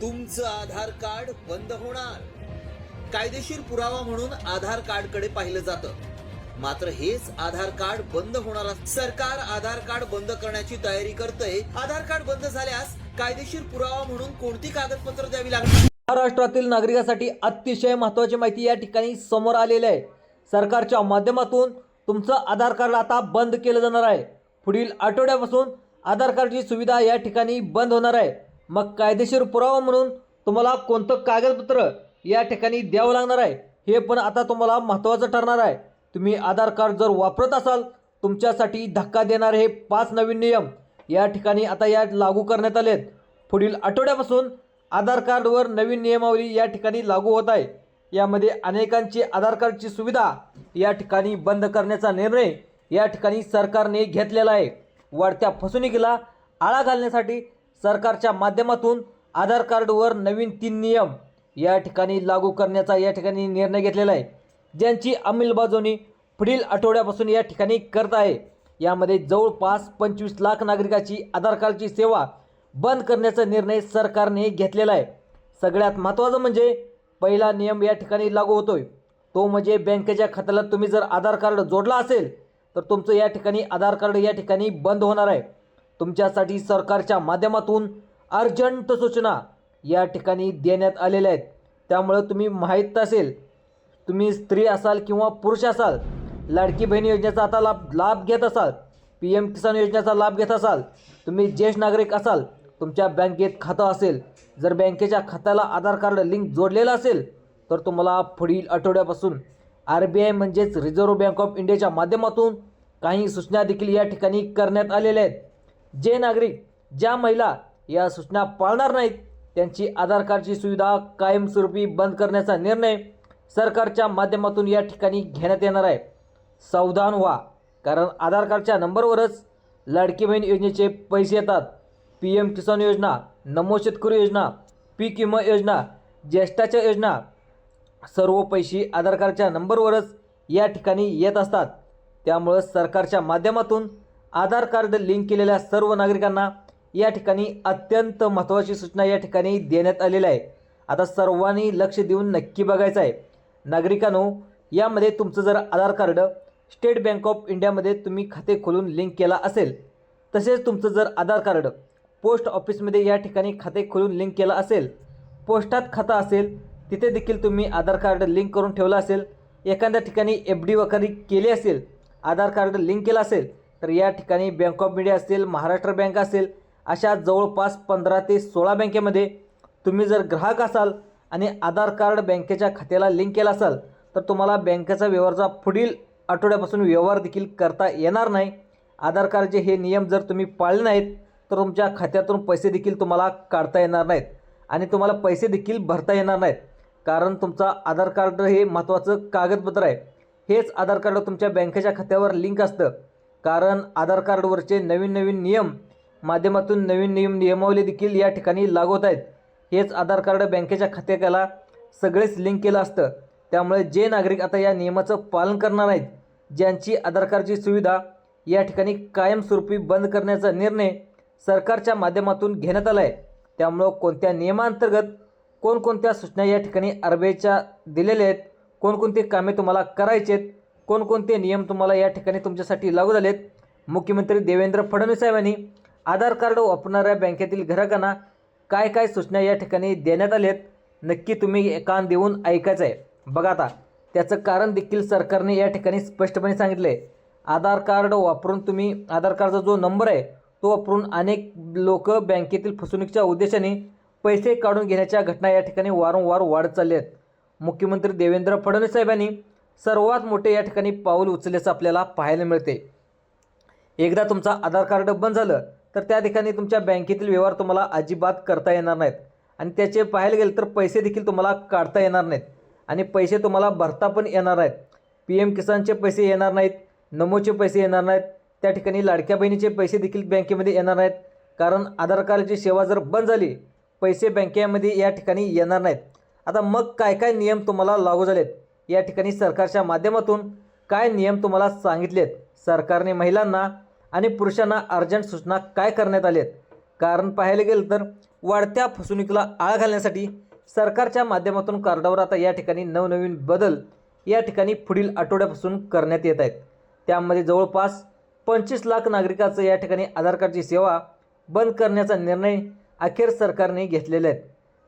तुमचं आधार कार्ड बंद होणार. कायदेशीर पुरावा म्हणून आधार कार्डकडे पाहिलं जातं. मात्र हेच आधार कार्ड बंद होणार. सरकार आधार कार्ड बंद करण्याची तयारी करतंय. आधार कार्ड बंद झाल्यास कायदेशीर पुरावा म्हणून कोणती कागदपत्र द्यावी लागणार? महाराष्ट्रातील नागरिकांसाठी अतिशय महत्त्वाची माहिती या ठिकाणी समोर आलेली आहे. सरकारच्या माध्यमातून तुमचं आधार कार्ड आता बंद केलं जाणार आहे. पुढील आठवड्यापासून आधार कार्डची सुविधा या ठिकाणी बंद होणार आहे. मग कायदेशीर पुरावा म्हणून तुम्हाला कोणतं कागदपत्र या ठिकाणी द्यावं लागणार आहे हे पण आता तुम्हाला महत्त्वाचं ठरणार आहे. तुम्ही आधार कार्ड जर वापरत असाल, तुमच्यासाठी धक्का देणारे हे 5 नवीन नियम या ठिकाणी आता लागू करण्यात आले आहेत. पुढील आठवड्यापासून आधार कार्डवर नवीन नियमावली या ठिकाणी लागू होत आहे. यामध्ये अनेकांची आधार कार्डची सुविधा या ठिकाणी बंद करण्याचा निर्णय या ठिकाणी सरकारने घेतलेला आहे. वाढत्या फसवणुकीला आळा घालण्यासाठी सरकारच्या माध्यमातून आधार कार्डवर नवीन 3 नियम या ठिकाणी लागू करण्याचा या ठिकाणी निर्णय घेतलेला आहे, ज्यांची अंमलबजावणी पुढील आठवड्यापासून या ठिकाणी करत आहे. यामध्ये जवळपास 25 लाख नागरिकांची आधार कार्डची सेवा बंद करण्याचा निर्णय सरकारने घेतलेला आहे. सगळ्यात महत्त्वाचं म्हणजे पहिला नियम या ठिकाणी लागू होतोय, तो म्हणजे बँकेच्या खात्याला तुम्ही जर आधार कार्ड जोडला असेल तर तुमचं या ठिकाणी आधार कार्ड या ठिकाणी बंद होणार आहे. तुमच्यासाठी सरकारच्या माध्यमातून अर्जंट सूचना या ठिकाणी देण्यात आलेल्या आहेत. त्यामुळे तुम्ही माहीत असेल, तुम्ही स्त्री असाल किंवा पुरुष असाल, लाडकी बहीण योजनेचा आता लाभ घेत असाल, PM किसान योजनेचा लाभ घेत असाल, तुम्ही ज्येष्ठ नागरिक असाल, तुमच्या बँकेत खातं असेल, जर बँकेच्या खात्याला आधार कार्ड लिंक जोडलेलं असेल तर तुम्हाला पुढील आठवड्यापासून RBI म्हणजेच रिझर्व्ह बँक ऑफ इंडियाच्या माध्यमातून काही सूचना देखील या ठिकाणी करण्यात आलेल्या आहेत. जे नागरिक, ज्या महिला या सूचना पाळणार नाहीत त्यांची आधार कार्डची सुविधा कायमस्वरूपी बंद करण्याचा निर्णय सरकारच्या माध्यमातून या ठिकाणी घेण्यात येणार आहे. सावधान व्हा, कारण आधार कार्डच्या नंबरवरच लाडकी बहीण योजनेचे पैसे येतात. PM किसान योजना, नमो शेतकरी योजना, पीक विमा योजना, ज्येष्ठाच्या योजना, सर्व पैसे आधार कार्डच्या नंबरवरच या ठिकाणी येत असतात. त्यामुळं सरकारच्या माध्यमातून आधार कार्ड लिंक केलेल्या सर्व नागरिकांना या ठिकाणी अत्यंत महत्त्वाची सूचना या ठिकाणी देण्यात आलेल्या आहे. आता सर्वांनी लक्ष देऊन नक्की बघायचं आहे. नागरिकांनो, यामध्ये तुमचं जर आधार कार्ड स्टेट बँक ऑफ इंडियामध्ये तुम्ही खाते खोलून लिंक केला असेल, तसेच तुमचं जर आधार कार्ड पोस्ट ऑफिसमध्ये या ठिकाणी खाते खोलून लिंक केलं असेल, पोस्टात खातं असेल तिथे देखील तुम्ही आधार कार्ड लिंक करून ठेवलं असेल, एखाद्या ठिकाणी FD वगैरे केली असेल, आधार कार्ड लिंक केलं असेल तर या ठिकाणी बँक ऑफ इंडिया असेल, महाराष्ट्र बँक असेल, अशा जवळपास 15 ते 16 बँकेमध्ये तुम्ही जर ग्राहक असाल आणि आधार कार्ड बँकेच्या खात्याला लिंक केला असाल तर तुम्हाला बँकेचा व्यवहारचा पुढील आठवड्यापासून व्यवहार देखील करता येणार नाही. आधार कार्डचे हे नियम जर तुम्ही पाळले नाहीत तर तुमच्या खात्यातून पैसे देखील तुम्हाला काढता येणार नाहीत आणि तुम्हाला पैसे देखील भरता येणार नाहीत. कारण तुमचा आधार कार्ड हे महत्त्वाचं कागदपत्र आहे. हेच आधार कार्ड तुमच्या बँकेच्या खात्यावर लिंक असतं. कारण आधार कार्डवरचे नवीन नियम माध्यमातून नवीन नियमावली देखील या ठिकाणी लागू होत आहेत. हेच आधार कार्ड बँकेच्या खात्याला सगळेच लिंक केलं असतं. त्यामुळे जे नागरिक आता या नियमाचं पालन करणार नाहीत, ज्यांची आधार कार्डची सुविधा या ठिकाणी कायमस्वरूपी बंद करण्याचा निर्णय सरकारच्या माध्यमातून घेण्यात आला आहे. त्यामुळं कोणत्या नियमांतर्गत कोणकोणत्या सूचना या ठिकाणी RBIच्या दिलेल्या आहेत, कोणकोणते कामे तुम्हाला करायचे आहेत, कोणकोणते नियम तुम्हाला या ठिकाणी तुमच्यासाठी लागू झालेत, मुख्यमंत्री देवेंद्र फडणवीस साहेबांनी आधार कार्ड वापरणाऱ्या बँकेतील ग्राहकांना काय काय सूचना या ठिकाणी देण्यात आल्या आहेत, नक्की तुम्ही कान देऊन ऐकायचं आहे. बघा, आता त्याचं कारण देखील सरकारने या ठिकाणी स्पष्टपणे सांगितलं आहे. आधार कार्ड वापरून तुम्ही आधार कार्डचा जो नंबर आहे तो वापरून अनेक लोक बँकेतील फसवणुकीच्या उद्देशाने पैसे काढून घेण्याच्या घटना या ठिकाणी वारंवार वाढत चालल्या आहेत. मुख्यमंत्री देवेंद्र फडणवीस साहेबांनी सर्वात मोठे या ठिकाणी पाऊल उचलल्याचं आपल्याला पाहायला मिळते. एकदा तुमचा आधार कार्ड बंद झालं तर त्या ठिकाणी तुमच्या बँकेतील व्यवहार तुम्हाला अजिबात करता येणार नाहीत आणि त्याचे पाहायला गेलं तर पैसे देखील तुम्हाला काढता येणार नाहीत आणि पैसे तुम्हाला भरता पण येणार नाहीत. PM किसानचे पैसे येणार नाहीत, नमोचे पैसे येणार नाहीत, त्या ठिकाणी लाडक्या बहिणीचे पैसे देखील बँकेमध्ये येणार नाहीत. कारण आधार कार्डची सेवा जर बंद झाली, पैसे बँकेमध्ये या ठिकाणी येणार नाहीत. आता मग काय काय नियम तुम्हाला लागू झालेत, या ठिकाणी सरकारच्या माध्यमातून काय नियम तुम्हाला सांगितलेत, सरकारने महिलांना आणि पुरुषांना अर्जंट सूचना काय करण्यात आल्या आहेत. कारण पाहायला गेलं तर वाढत्या फसवणुकीला आळा घालण्यासाठी सरकारच्या माध्यमातून कार्डावर आता या ठिकाणी नवनवीन बदल या ठिकाणी पुढील आठवड्यापासून करण्यात येत आहेत. त्यामध्ये जवळपास 25 लाख नागरिकांचं या ठिकाणी आधार कार्डची सेवा बंद करण्याचा निर्णय अखेर सरकारने घेतलेले आहेत,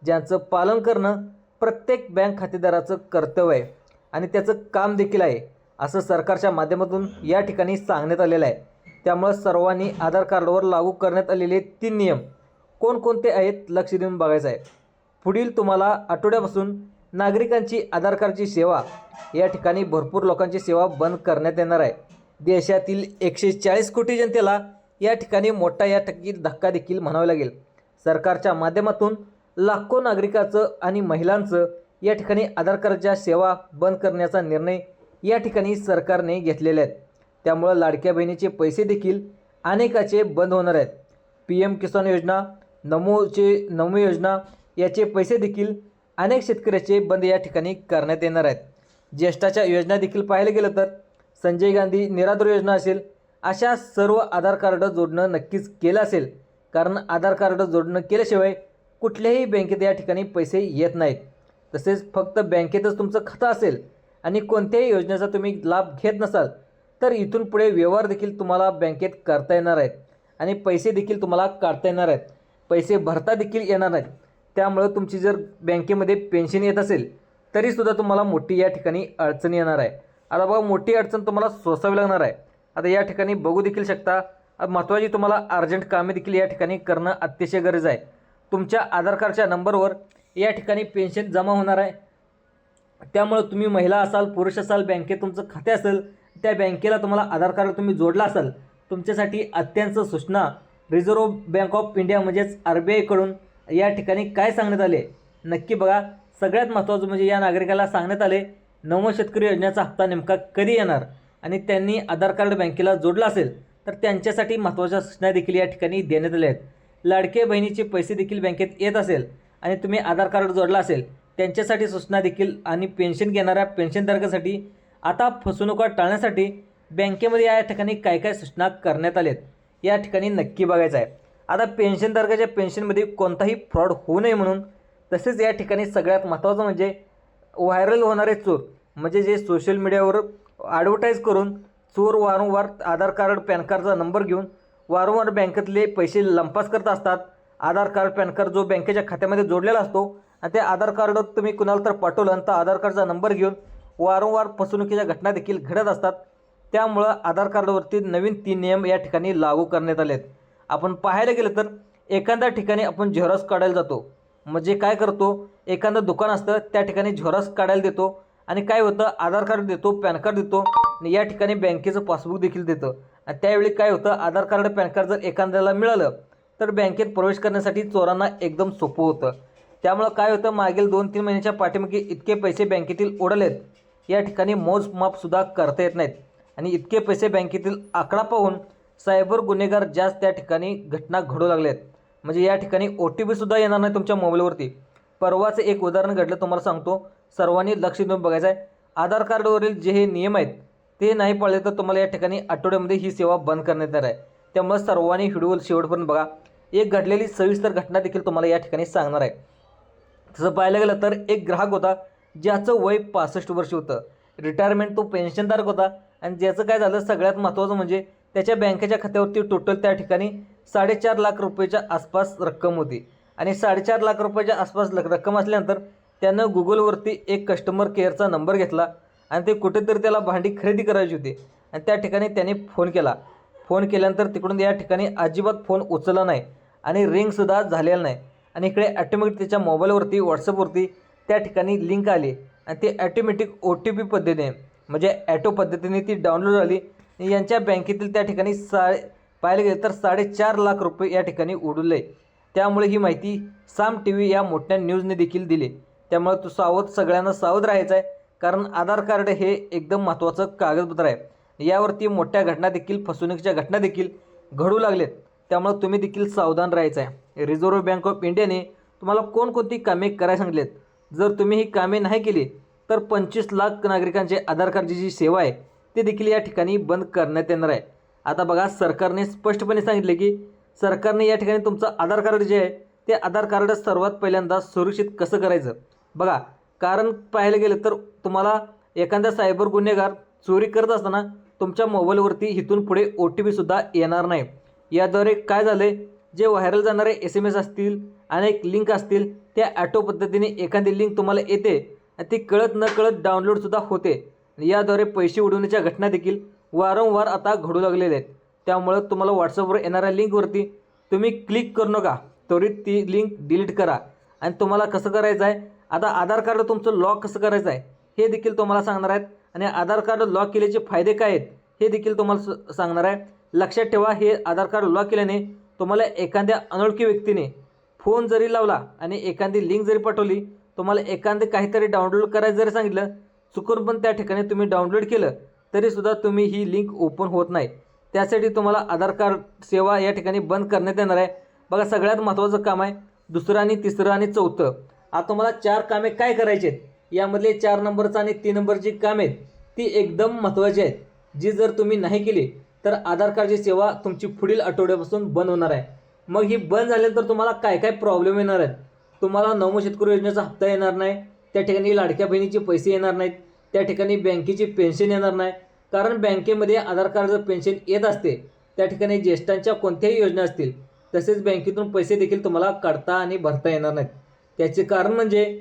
ज्यांचं पालन करणं प्रत्येक बँक खातेदाराचं कर्तव्य आहे आणि त्याचं काम देखील आहे, असं सरकारच्या माध्यमातून या ठिकाणी सांगण्यात आलेलं आहे. त्यामुळं सर्वांनी आधार कार्डवर लागू करण्यात आलेले 3 नियम कोणकोणते आहेत लक्ष देऊन बघायचं आहे. पुढील तुम्हाला आठवड्यापासून नागरिकांची आधार कार्डची सेवा या ठिकाणी भरपूर लोकांची सेवा बंद करण्यात येणार आहे. देशातील 140 कोटी जनतेला या ठिकाणी मोठा या ठिकाणी धक्का देखील म्हणावा लागेल. सरकारच्या माध्यमातून लाखो नागरिकाचं आणि महिलांचं या ठिकाणी आधार कार्डच्या सेवा बंद करण्याचा निर्णय या ठिकाणी सरकारने घेतलेले आहेत. त्यामुळं लाडक्या बहिणीचे पैसे देखील अनेकाचे बंद होणार आहेत. PM किसान योजना, नमो योजना याचे पैसे देखील अनेक शेतकऱ्याचे बंद या ठिकाणी करण्यात येणार आहेत. ज्येष्ठाच्या योजना देखील पाहायला गेलं तर संजय गांधी निराधार योजना असेल, अशा सर्व आधार कार्ड जोडणं नक्कीच केलं असेल, कारण आधार कार्ड जोडणं केल्याशिवाय कुठल्याही बँकेत या ठिकाणी पैसे येत नाहीत. तसेच फक्त बँकेतच तुमचं खातं असेल आणि कोणत्याही योजनेचा तुम्ही लाभ घेत नसाल तर इथून पुढे व्यवहार देखील तुम्हाला बँकेत करता येणार आहेत आणि पैसे देखील तुम्हाला काढता येणार आहेत, पैसे भरता देखील येणार आहेत. त्यामुळं तुमची जर बँकेमध्ये पेन्शन येत असेल तरीसुद्धा तुम्हाला मोठी या ठिकाणी अडचण येणार आहे. आता बघा, मोठी अडचण तुम्हाला सोसावी लागणार आहे. आता या ठिकाणी बघू देखील शकता, महत्त्वाची तुम्हाला अर्जंट कामे देखील या ठिकाणी करणं अतिशय गरज आहे. तुमच्या आधार कार्डच्या नंबरवर या ठिकाणी पेन्शन जमा होणार आहे. त्यामुळं तुम्ही महिला असाल, पुरुष असाल, बँकेत तुमचं खाते असेल, त्या बँकेला तुम्हाला आधार कार्ड तुम्ही जोडला असाल, तुमच्यासाठी अत्यंत सूचना रिझर्व्ह बँक ऑफ इंडिया म्हणजेच RBI कडून या ठिकाणी काय सांगण्यात आले नक्की बघा. सगळ्यात महत्त्वाचं म्हणजे या नागरिकाला सांगण्यात आले नमो शेतकरी योजनेचा हप्ता नेमका कधी येणार आणि त्यांनी आधार कार्ड बँकेला जोडला असेल तर त्यांच्यासाठी महत्त्वाच्या सूचना देखील या ठिकाणी देण्यात आल्या आहेत. लाडके बहिणीचे पैसे देखील बँकेत येत असेल आणि तुम्ही आधार कार्ड जोडला असेल त्यांच्यासाठी सूचना देखील आणि पेन्शन घेणाऱ्या पेन्शनधारकासाठी आता फसवणुका टाळण्यासाठी बँकेमध्ये या ठिकाणी काय काय सूचना करण्यात आल्यात या ठिकाणी नक्की बघायचं आहे. आता पेन्शनधारकाच्या पेन्शनमध्ये कोणताही फ्रॉड होऊ नये म्हणून, तसेच या ठिकाणी सगळ्यात महत्त्वाचं म्हणजे व्हायरल होणारे चोर म्हणजे जे सोशल मीडियावर ॲडव्हर्टाईज करून चोर वारंवार आधार कार्ड पॅन कार्डचा नंबर घेऊन वारंवार बँकेतले पैसे लंपास करत असतात. आधार कार्ड पॅन कार्ड जो बँकेच्या खात्यामध्ये जोडलेला असतो आणि त्या आधार कार्डवर तुम्ही कुणाला तर पाठवलं आणि त्या आधार कार्डचा नंबर घेऊन वारंवार फसवणुकीच्या घटना देखील घडत असतात. त्यामुळं आधार कार्डवरती नवीन 3 नियम या ठिकाणी लागू करण्यात आले आहेत. आपण पाहायला गेलं तर एखाद्या ठिकाणी आपण झेरॉक्स काढायला जातो, म्हणजे काय करतो, एखादं दुकान असतं त्या ठिकाणी झेरॉक्स काढायला देतो आणि काय होतं, आधार कार्ड देतो, पॅन कार्ड देतो आणि या ठिकाणी बँकेचं पासबुक देखील देतं. आणि त्यावेळी काय होतं, आधार कार्ड पॅन कार्ड जर एखाद्याला मिळालं तर बँकेत प्रवेश करण्यासाठी चोरांना एकदम सोपं होतं. त्यामुळं काय होतं, मागील 2-3 महिन्याच्या पाठीमागे इतके पैसे बँकेतील उडालेत या ठिकाणी मोजमापसुद्धा करता येत नाहीत आणि इतके पैसे बँकेतील आकडा पाहून सायबर गुन्हेगार जास्त त्या ठिकाणी घटना घडू लागल्यात. म्हणजे या ठिकाणी OTPसुद्धा येणार नाही तुमच्या मोबाईलवरती. परवाचं एक उदाहरण घडलं तुम्हाला सांगतो, सर्वांनी लक्ष देऊन बघायचं आहे. आधार कार्डवरील जे हे नियम आहेत ते नाही पाळले तर तुम्हाला या ठिकाणी आठवड्यामध्ये ही सेवा बंद करण्यात येणार आहे. त्यामुळे सर्वांनी व्हिडिओ शेवटपर्यंत बघा. एक घडलेली सविस्तर घटना देखील तुम्हाला या ठिकाणी सांगणार आहे. तसं पाहायला गेलं तर एक ग्राहक होता ज्याचं वय 65 वर्ष होतं, रिटायरमेंट, तो पेन्शनधारक होता आणि ज्याचं काय झालं, सगळ्यात महत्त्वाचं म्हणजे त्याच्या बँकेच्या खात्यावरती टोटल त्या ठिकाणी 4.5 लाख रुपयाच्या आसपास रक्कम होती आणि 4.5 लाख रुपयाच्या आसपास रक्कम असल्यानंतर त्यानं गुगलवरती एक कस्टमर केअरचा नंबर घेतला आणि ते कुठेतरी त्याला भांडी खरेदी करायची होती आणि त्या ठिकाणी त्याने फोन केला. फोन केल्यानंतर तिकडून या ठिकाणी अजिबात फोन उचलला नाही आणि रिंगसुद्धा झालेला नाही आणि इकडे ॲटोमॅटिक त्याच्या मोबाईलवरती व्हॉट्सअपवरती त्या ठिकाणी लिंक आली आणि ते ॲटोमॅटिक OTP पद्धतीने म्हणजे ॲटो पद्धतीने ती डाउनलोड झाली. यांच्या बँकेतील त्या ठिकाणी पाहायला गेलं तर 4.5 लाख रुपये या ठिकाणी उडवले. त्यामुळे ही माहिती साम TV या मोठ्या न्यूजने देखील दिली. त्यामुळे तू सगळ्यांना सावध राहायचं आहे, कारण आधार कार्ड हे एकदम महत्त्वाचं कागदपत्र आहे. यावरती मोठ्या घटना देखील, फसवणुकीच्या घटना देखील घडू लागलेत. त्यामुळे तुम्ही देखील सावधान राहायचं आहे. रिझर्व्ह बँक ऑफ इंडियाने तुम्हाला कोणकोणती कामे करायला सांगितलेत. जर तुम्ही ही कामे नाही केली तर 25 लाख नागरिकांचे आधार कार्डची जी सेवा आहे ते देखील या ठिकाणी बंद करण्यात येणार आहे. आता बघा, सरकारने स्पष्टपणे सांगितले की सरकारने या ठिकाणी तुमचं आधार कार्ड जे आहे ते आधार कार्ड सर्वात पहिल्यांदा सुरक्षित कसं करायचं बघा. कारण पाहायला गेलं तर तुम्हाला एखादा सायबर गुन्हेगार चोरी करत असताना तुमच्या मोबाईलवरती इथून पुढे OTP-सुद्धा येणार नाही. याद्वारे काय झालं आहे, जे व्हायरल जाणारे SMS असतील, अनेक लिंक असतील, त्या ॲटो पद्धतीने एखादी लिंक तुम्हाला येते आणि ती कळत न कळत डाउनलोडसुद्धा होते. याद्वारे पैसे उडवण्याच्या घटना देखील वारंवार आता घडू लागलेल्या आहेत. त्यामुळं तुम्हाला WhatsAppवर येणाऱ्या लिंकवरती तुम्ही क्लिक करू नका, त्वरित ती लिंक डिलीट करा. आणि तुम्हाला कसं करायचं आहे, आता आधार कार्ड तुमचं लॉक कसं करायचं आहे हे देखील तुम्हाला सांगणार आहेत. आणि आधार कार्ड लॉक केल्याचे फायदे काय आहेत हे देखील तुम्हाला सांगणार आहे. लक्षात ठेवा, हे आधार कार्ड लॉक केल्याने तुम्हाला एखाद्या अनोळखी व्यक्तीने फोन जरी लावला आणि एखादी लिंक जरी पाठवली, तुम्हाला एखादं काहीतरी डाउनलोड करायचं जरी सांगितलं, चुकून पण त्या ठिकाणी तुम्ही डाउनलोड केलं तरीसुद्धा तुम्ही ही लिंक ओपन होत नाही. त्यासाठी तुम्हाला आधार कार्ड सेवा या ठिकाणी बंद करण्यात येणार आहे. बघा, सगळ्यात महत्त्वाचं काम आहे दुसरं आणि तिसरं आणि चौथं. आता तुम्हाला 4 कामे काय करायची आहेत, यामधले 4 नंबरचं आणि 3 नंबरची कामे आहेत ती एकदम महत्त्वाची आहेत. जी जर तुम्ही नाही केली तर आधार कार्डची सेवा तुमची पुढील आठवड्यापासून बंद होणार आहे. मग ही बंद झाल्यानंतर तुम्हाला काय काय प्रॉब्लेम येणार आहेत. तुम्हाला नमो शेतकरी योजनेचा हप्ता येणार नाही, त्या ठिकाणी लाडक्या बहिणीचे पैसे येणार नाहीत, त्या ठिकाणी बँकेची पेन्शन येणार नाही. कारण बँकेमध्ये आधार कार्डचं पेन्शन येत असते, त्या ठिकाणी ज्येष्ठांच्या कोणत्याही योजना असतील तसेच बँकेतून पैसे देखील तुम्हाला काढता आणि भरता येणार नाहीत. त्याचे कारण म्हणजे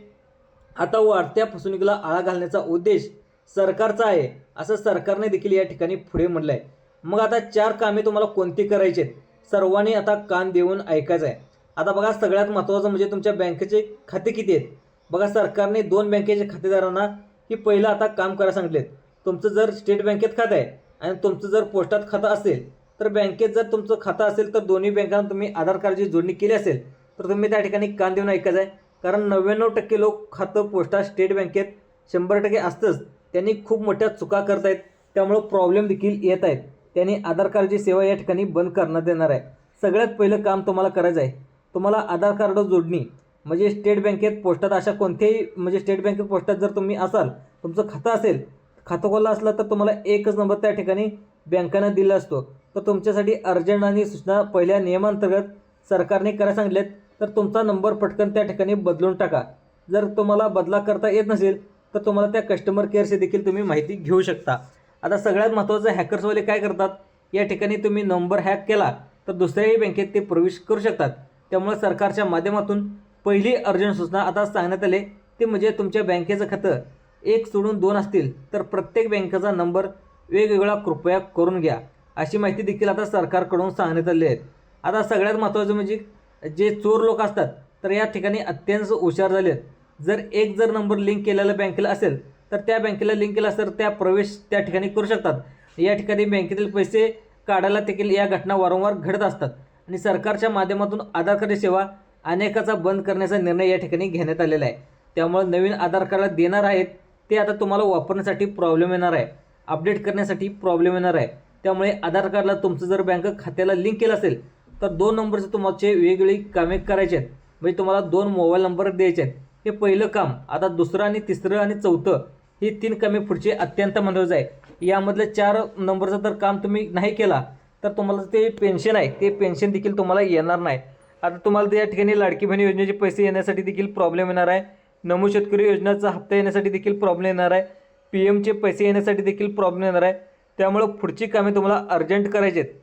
आता वाढत्या फसवणुकीला आळा घालण्याचा उद्देश सरकारचा आहे, असं सरकारने देखील या ठिकाणी पुढे म्हटलं आहे. मग आता 4 कामे तुम्हाला कोणती करायची आहेत, सर्वांनी आता कान देऊन ऐकायचं आहे. आता बघा, सगळ्यात महत्त्वाचं म्हणजे तुमच्या बँकेचे खाते किती आहेत. बघा, सरकारने 2 बँकेच्या खातेदारांना की पहिलं आता काम करायला सांगितलेत. तुमचं जर स्टेट बँकेत खातं आहे आणि तुमचं जर पोस्टात खातं असेल, तर बँकेत जर तुमचं खातं असेल तर दोन्ही बँकांना तुम्ही आधार कार्डची जोडणी केली असेल तर तुम्ही त्या ठिकाणी कान देऊन ऐकायचं आहे. कारण 99% लोक खातं पोस्टात स्टेट बँकेत 100% असतंच, त्यांनी खूप मोठ्या चुका करत आहेत, त्यामुळं प्रॉब्लेम देखील येत आहेत. त्यांनी आधार कार्डची सेवा या ठिकाणी बंद करण्यात येणार आहे. सगळ्यात पहिलं काम तुम्हाला करायचं आहे, तुम्हाला आधार कार्ड जोडणी म्हणजे स्टेट बँकेत पोस्टात अशा कोणत्याही म्हणजे स्टेट बँकेत पोस्टात जर तुम्ही असाल, तुमचं खातं असेल, खातं खोललं असलं तर तुम्हाला एकच नंबर त्या ठिकाणी बँकानं दिला असतो. तर तुमच्यासाठी अर्जंट आणि सूचना पहिल्या नियमांतर्गत सरकारने करायला सांगितलेत, तर तुमचा नंबर पटकन त्या ठिकाणी बदलून टाका. जर तुम्हाला बदला करता येत नसेल तर तुम्हाला त्या कस्टमर केअरशी देखील तुम्ही माहिती घेऊ शकता. आता सगळ्यात महत्त्वाचं, हॅकर्सवाले काय करतात, या ठिकाणी तुम्ही नंबर हॅक केला तर दुसऱ्याही बँकेत ते प्रवेश करू शकतात. त्यामुळे सरकारच्या माध्यमातून पहिली अर्जंट सूचना आता सांगण्यात आली, ते म्हणजे तुमच्या बँकेचं खातं 1 सोडून 2 असतील तर प्रत्येक बँकेचा नंबर वेगवेगळा कृपया करून घ्या, अशी माहिती देखील आता सरकारकडून सांगण्यात आली आहे. आता सगळ्यात महत्त्वाचं म्हणजे जे चोर लोक असतात तर या ठिकाणी अत्यंत हुशार झाले आहेत. जर नंबर लिंक केलेला बँकेला असेल तर त्या बँकेला लिंक केला तर त्या प्रवेश त्या ठिकाणी करू शकतात. या ठिकाणी बँकेतील पैसे काढायला देखील या घटना वारंवार घडत असतात. आणि सरकारच्या माध्यमातून आधार कार्ड सेवा अनेकाचा बंद करण्याचा निर्णय या ठिकाणी घेण्यात आलेला आहे. त्यामुळे नवीन आधार कार्ड देणार आहेत ते आता तुम्हाला वापरण्यासाठी प्रॉब्लेम येणार आहे, अपडेट करण्यासाठी प्रॉब्लेम येणार आहे. त्यामुळे आधार कार्डला तुमचं जर बँक खात्याला लिंक केलं असेल तर 2 नंबरचे तुमचे वेगवेगळी कामे करायची आहेत, म्हणजे तुम्हाला 2 मोबाईल नंबर द्यायचे आहेत. हे पहिलं काम. आता दुसरं आणि तिसरं आणि चौथं ही 3 कामे पुढचे अत्यंत महत्त्वाचं आहे. यामधलं 4 नंबरचं तर काम तुम्ही नाही केला तर तुम्हाला ते पेन्शन आहे ते पेन्शन देखील तुम्हाला येणार नाही. आता तुम्हाला त्या ठिकाणी लाडकी बहीण योजनेचे पैसे येण्यासाठी देखील प्रॉब्लेम येणार आहे, नमो शेतकरी योजनेचा हप्ता येण्यासाठी देखील प्रॉब्लेम येणार आहे, PMचे पैसे येण्यासाठी देखील प्रॉब्लेम येणार आहे. त्यामुळं पुढची कामे तुम्हाला अर्जंट करायची आहेत.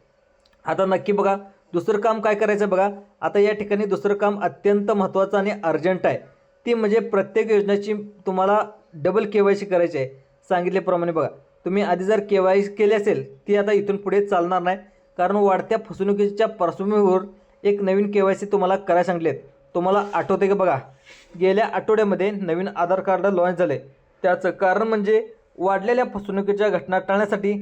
आता नक्की बघा, दुसरं काम काय करायचं बघा. आता या ठिकाणी दुसरं काम अत्यंत महत्त्वाचं आणि अर्जंट आहे, ती म्हणजे प्रत्येक योजनेची तुम्हाला डबल KYC करायची आहे. सांगितल्याप्रमाणे बघा, तुम्ही आधी जर KYC केली असेल ती आता इथून पुढे चालणार नाही, कारण वाढत्या फसवणुकीच्या पार्श्वभूमीवर एक नवीन KYC तुम्हाला करायला सांगितलेत. तुम्हाला आठवते का बघा, गेल्या आठवड्यामध्ये नवीन आधार कार्ड लॉन्च झाले. त्याचं कारण म्हणजे वाढलेल्या फसवणुकीच्या घटना टाळण्यासाठी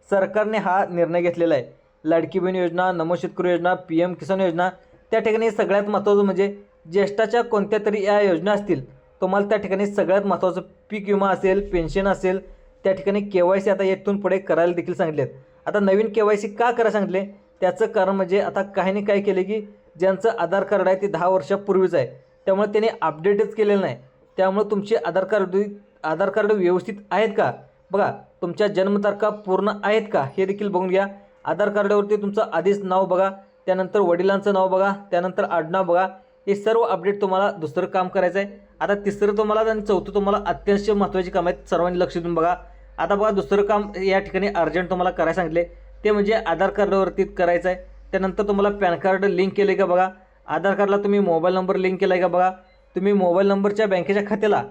सरकारने हा निर्णय घेतलेला आहे. लाडकी बहीण योजना, नमो शेतकरी योजना, PM किसान योजना, त्या ठिकाणी सगळ्यात महत्त्वाचं म्हणजे ज्येष्ठाच्या कोणत्या तरी या योजना असतील, तुम्हाला त्या ठिकाणी सगळ्यात महत्त्वाचं पीक विमा असेल, पेन्शन असेल, त्या ठिकाणी KYC आता येथून पुढे करायला देखील सांगितलेत. आता नवीन KYC का करायला सांगितले, त्याचं कारण म्हणजे आता काहींनी काय केले की ज्यांचं आधार कार्ड आहे ते 10 वर्षापूर्वीचं आहे, त्यामुळे त्यांनी अपडेटच केलेलं नाही. त्यामुळे तुमचे आधार कार्ड व्यवस्थित आहेत का बघा, तुमच्या जन्मतारखा पूर्ण आहेत का हे देखील बघून घ्या. आधार कार्डावरती तुमचं आधीच नाव बघा, त्यानंतर वडिलांचं नाव बघा, त्यानंतर आडनाव बघा, हे सर्व अपडेट तुम्हाला दुसरं काम करायचं आहे. आता तिसरं तुम्हाला आणि चौथं तुम्हाला अत्यंत महत्त्वाची काम आहेत, सर्वांनी लक्ष देऊन बघा. आता बघा दुसरं काम या ठिकाणी अर्जंट तुम्हाला करायला सांगितले ते म्हणजे आधार कार्डावरती करायचं आहे. त्यानंतर तुम्हाला पॅन कार्ड लिंक केलं आहे का बघा. आधार कार्डला तुम्ही मोबाईल नंबर लिंक केला आहे का बघा. तुम्ही मोबाईल नंबरच्या बँकेच्या खात्याला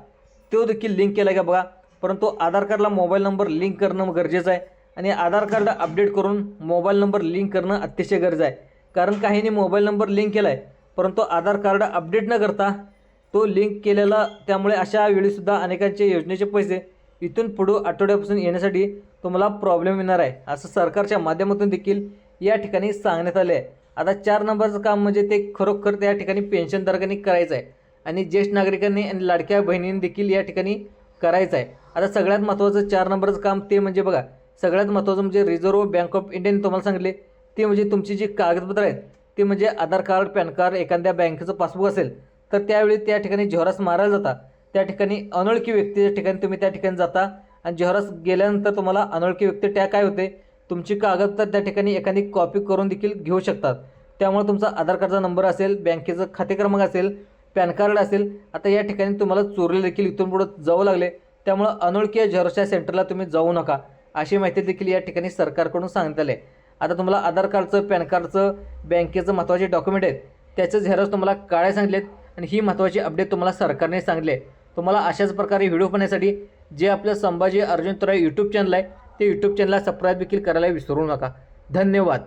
तो देखील लिंक केला आहे का बघा. परंतु आधार कार्डला मोबाईल नंबर लिंक करणं गरजेचं आहे आणि आधार कार्ड अपडेट करून मोबाईल नंबर लिंक करणं अतिशय गरजेचं आहे. कारण काहींनी मोबाईल नंबर लिंक केला आहे परंतु आधार कार्ड अपडेट न करता तो लिंक केलेला, त्यामुळे अशा वेळीसुद्धा अनेकांचे योजनेचे पैसे इथून पुढं आठवड्यापासून येण्यासाठी तुम्हाला प्रॉब्लेम येणार आहे, असं सरकारच्या माध्यमातून देखील या ठिकाणी सांगण्यात आले आहे. आता 4 नंबरचं काम म्हणजे ते खरोखर त्या ठिकाणी पेन्शनधारकांनी करायचं आहे आणि ज्येष्ठ नागरिकांनी आणि लाडक्या बहिणींनी देखील या ठिकाणी करायचं आहे. आता सगळ्यात महत्त्वाचं 4 नंबरचं काम ते म्हणजे बघा, सगळ्यात महत्त्वाचं म्हणजे रिझर्व्ह बँक ऑफ इंडियाने तुम्हाला सांगितले ते म्हणजे तुमची जी कागदपत्र आहेत ते म्हणजे आधार कार्ड, पॅन कार्ड, एखाद्या बँकेचं पासबुक असेल तर त्यावेळी त्या ठिकाणी झेरॉक्स मारायला जाता, त्या ठिकाणी अनोळखी व्यक्तीच्या ठिकाणी तुम्ही त्या ठिकाणी जाता आणि झेरॉक्स गेल्यानंतर तुम्हाला अनोळखी व्यक्ती त्या काय होते, तुमची कागदपत्र त्या ठिकाणी एखादी कॉपी करून देखील घेऊ शकतात. त्यामुळे तुमचा आधार कार्डचा नंबर असेल, बँकेचं खाते क्रमांक असेल, पॅन कार्ड असेल, आता या ठिकाणी तुम्हाला चोरले देखील इथून पुढं जावं लागले. त्यामुळं अनोळखी झेरॉक्सच्या सेंटरला तुम्ही जाऊ नका, अशी माहिती देखील या ठिकाणी सरकारकडून सांगण्यात आली आहे. आता तुम्हाला आधार कार्डचं, पॅन कार्डचं, बँकेचं महत्त्वाचे डॉक्युमेंट आहेत त्याचं झेरॉक्स तुम्हाला काढायला सांगितलेत आणि ही महत्त्वाची अपडेट तुम्हाला सरकारने सांगितले आहे. तुम्हाला अशाच प्रकारे व्हिडिओ पाहण्यासाठी जे आपलं संभाजी अर्जुन तुराई यूट्यूब चॅनल आहे ते यूट्यूब चॅनलला सबस्क्राईब देखील करायला विसरू नका. धन्यवाद.